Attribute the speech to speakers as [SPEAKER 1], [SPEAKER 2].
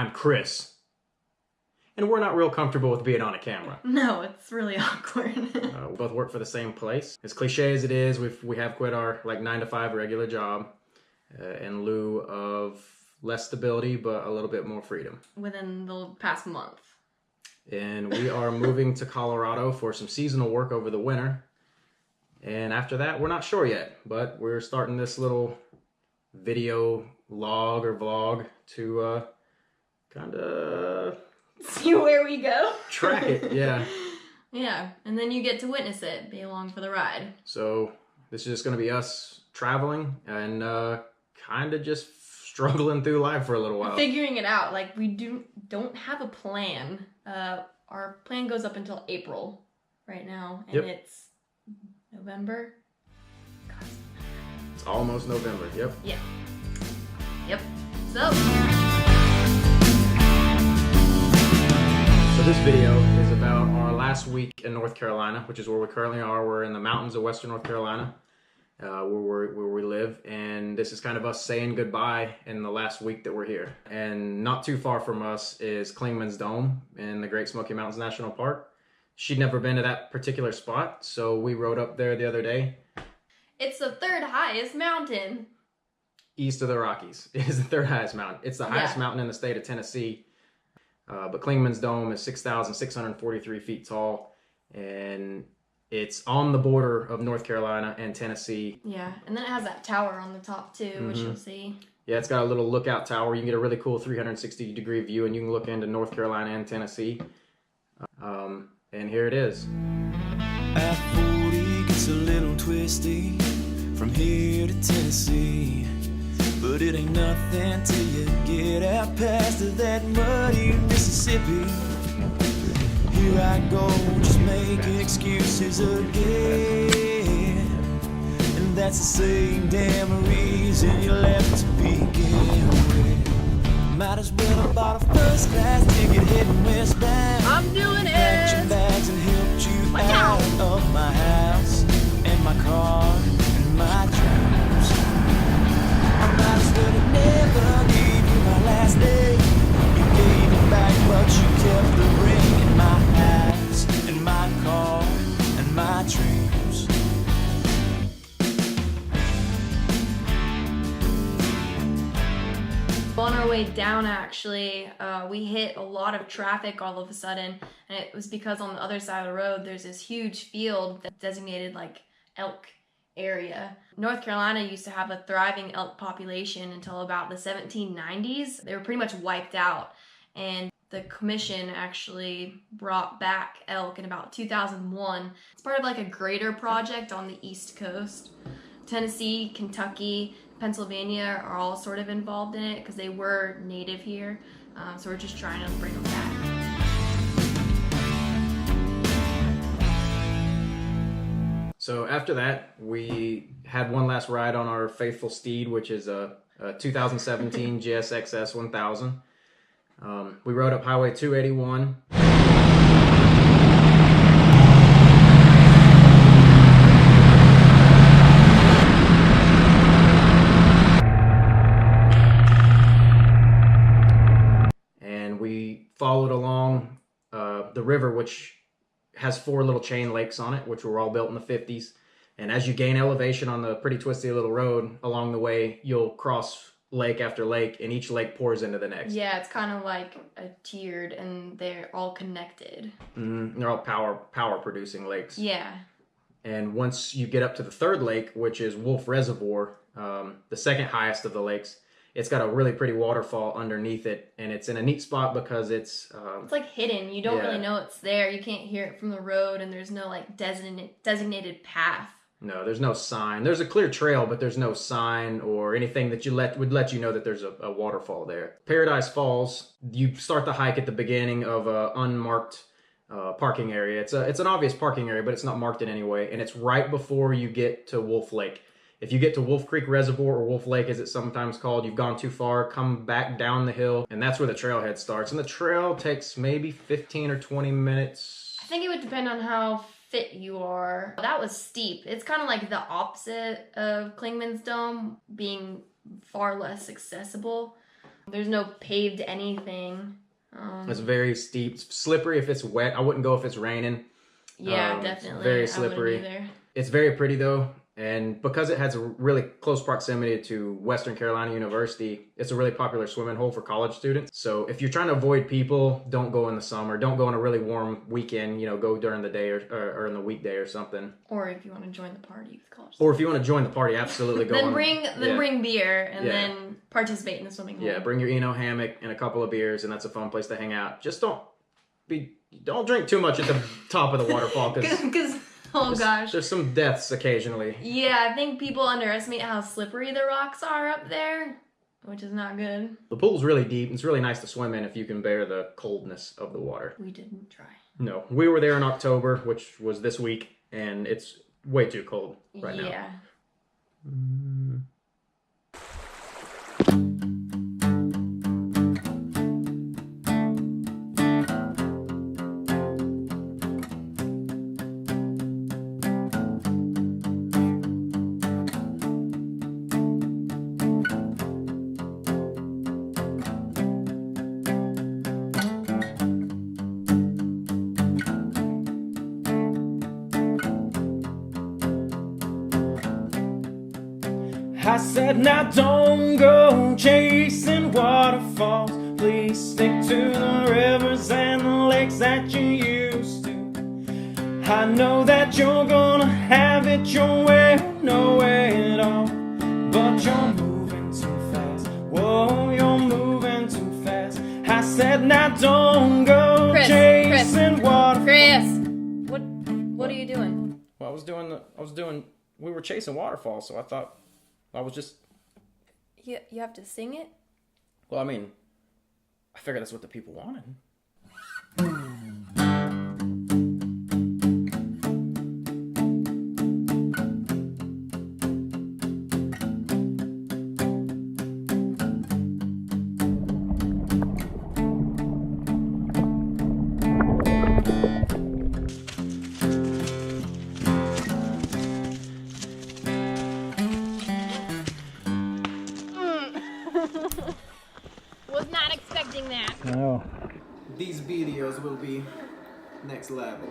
[SPEAKER 1] I'm Chris. And we're not real comfortable with being on a camera.
[SPEAKER 2] No, it's really awkward.
[SPEAKER 1] We both work for the same place. As cliche as it is, we have quit our 9-to-5 regular job in lieu of less stability, but a little bit more freedom.
[SPEAKER 2] Within the past month.
[SPEAKER 1] And we are moving to Colorado for some seasonal work over the winter. And after that, we're not sure yet, but we're starting this little video log or vlog to kind of
[SPEAKER 2] see where we go.
[SPEAKER 1] Track it, yeah.
[SPEAKER 2] Yeah, and then you get to witness it, be along for the ride.
[SPEAKER 1] So this is just going to be us traveling and kind of just struggling through life for a little while.
[SPEAKER 2] Figuring it out. Like, we don't have a plan. Our plan goes up until April right now, and it's November. God.
[SPEAKER 1] It's almost November, yep.
[SPEAKER 2] Yeah. Yep. So
[SPEAKER 1] this video is about our last week in North Carolina, which is where we currently are. We're in the mountains of Western North Carolina, where we live, and this is kind of us saying goodbye in the last week that we're here. And not too far from us is Clingmans Dome in the Great Smoky Mountains National Park. She'd never been to that particular spot, so we rode up there the other day.
[SPEAKER 2] It's the third highest mountain.
[SPEAKER 1] East of the Rockies. It is the third highest mountain. It's the highest mountain in the state of Tennessee. But Clingmans Dome is 6,643 feet tall, and it's on the border of North Carolina and Tennessee.
[SPEAKER 2] Yeah, and then it has that tower on the top too, which you'll see.
[SPEAKER 1] Yeah, it's got a little lookout tower. You can get a really cool 360-degree view, and you can look into North Carolina and Tennessee. And here it is.
[SPEAKER 3] At 40 gets a little twisty from here to Tennessee, but it ain't nothing till you get out past that muddy Mississippi. Here I go, just making excuses again, and that's the same damn reason you left to begin with. Might as well have bought a first class ticket heading westbound.
[SPEAKER 2] I'm doing it!
[SPEAKER 3] Packed your bags and helped you out of my house and my car and my dreams. I might as well have never gave you my last name. You gave it back, but you kept the ring in my house and my car and my dreams.
[SPEAKER 2] On our way down, actually, we hit a lot of traffic all of a sudden, and it was because on the other side of the road there's this huge field that's designated like elk area. North Carolina used to have a thriving elk population until about the 1790s. They were pretty much wiped out, and the commission actually brought back elk in about 2001. It's part of like a greater project on the East Coast. Tennessee, Kentucky, Pennsylvania are all sort of involved in it because they were native here. So we're just trying to bring them back.
[SPEAKER 1] So after that, we had one last ride on our faithful steed, which is a 2017 GSXS 1000. We rode up Highway 281. Followed along the river, which has 4 little chain lakes on it, which were all built in the 50s. And as you gain elevation on the pretty twisty little road along the way, you'll cross lake after lake, and each lake pours into the next.
[SPEAKER 2] Yeah, it's kind of like a tiered, and they're all connected.
[SPEAKER 1] They're all power producing lakes.
[SPEAKER 2] Yeah.
[SPEAKER 1] And once you get up to the 3rd lake, which is Wolf Reservoir, the 2nd highest of the lakes, it's got a really pretty waterfall underneath it, and it's in a neat spot because it's
[SPEAKER 2] like hidden. You don't really know it's there. You can't hear it from the road, and there's no like designated path.
[SPEAKER 1] No, there's no sign. There's a clear trail, but there's no sign or anything that would let you know that there's a waterfall there. Paradise Falls, you start the hike at the beginning of a unmarked parking area. It's an obvious parking area, but it's not marked in any way, and it's right before you get to Wolf Lake. If you get to Wolf Creek Reservoir, or Wolf Lake as it's sometimes called, you've gone too far, come back down the hill, and that's where the trailhead starts. And the trail takes maybe 15 or 20 minutes.
[SPEAKER 2] I think it would depend on how fit you are. That was steep. It's kind of like the opposite of Clingmans Dome, being far less accessible. There's no paved anything.
[SPEAKER 1] It's very steep, it's slippery if it's wet. I wouldn't go if it's raining.
[SPEAKER 2] Yeah, definitely.
[SPEAKER 1] Very slippery.
[SPEAKER 2] I wouldn't either.
[SPEAKER 1] It's very pretty though, and because it has a really close proximity to Western Carolina University, it's a really popular swimming hole for college students. So if you're trying to avoid people, don't go in the summer. Don't go on a really warm weekend. Go during the day or in the weekday or something.
[SPEAKER 2] Or if you want to join the party with college students.
[SPEAKER 1] Or if you want to join the party, absolutely go.
[SPEAKER 2] Then bring beer and
[SPEAKER 1] Yeah.
[SPEAKER 2] then participate in the swimming hole.
[SPEAKER 1] Yeah, bring your Eno hammock and a couple of beers, and that's a fun place to hang out. Just don't drink too much at the top of the waterfall
[SPEAKER 2] Because oh gosh.
[SPEAKER 1] there's some deaths occasionally.
[SPEAKER 2] Yeah, I think people underestimate how slippery the rocks are up there, which is not good.
[SPEAKER 1] The pool's really deep. It's really nice to swim in if you can bear the coldness of the water.
[SPEAKER 2] We didn't try.
[SPEAKER 1] No, we were there in October, which was this week, and it's way too cold right now.
[SPEAKER 2] Yeah.
[SPEAKER 3] I said, now don't go chasing waterfalls. Please stick to the rivers and the lakes that you used to. I know that you're gonna have it your way or no way at all, but you're moving too fast. Whoa, you're moving too fast. I said, now don't go chasing waterfalls.
[SPEAKER 2] Chris, what are you doing?
[SPEAKER 1] Well, we were chasing waterfalls, so I thought I was just,
[SPEAKER 2] You have to sing it?
[SPEAKER 1] well, I mean, I figured that's what the people wanted.
[SPEAKER 2] Was not expecting that.
[SPEAKER 1] No. These videos will be next level.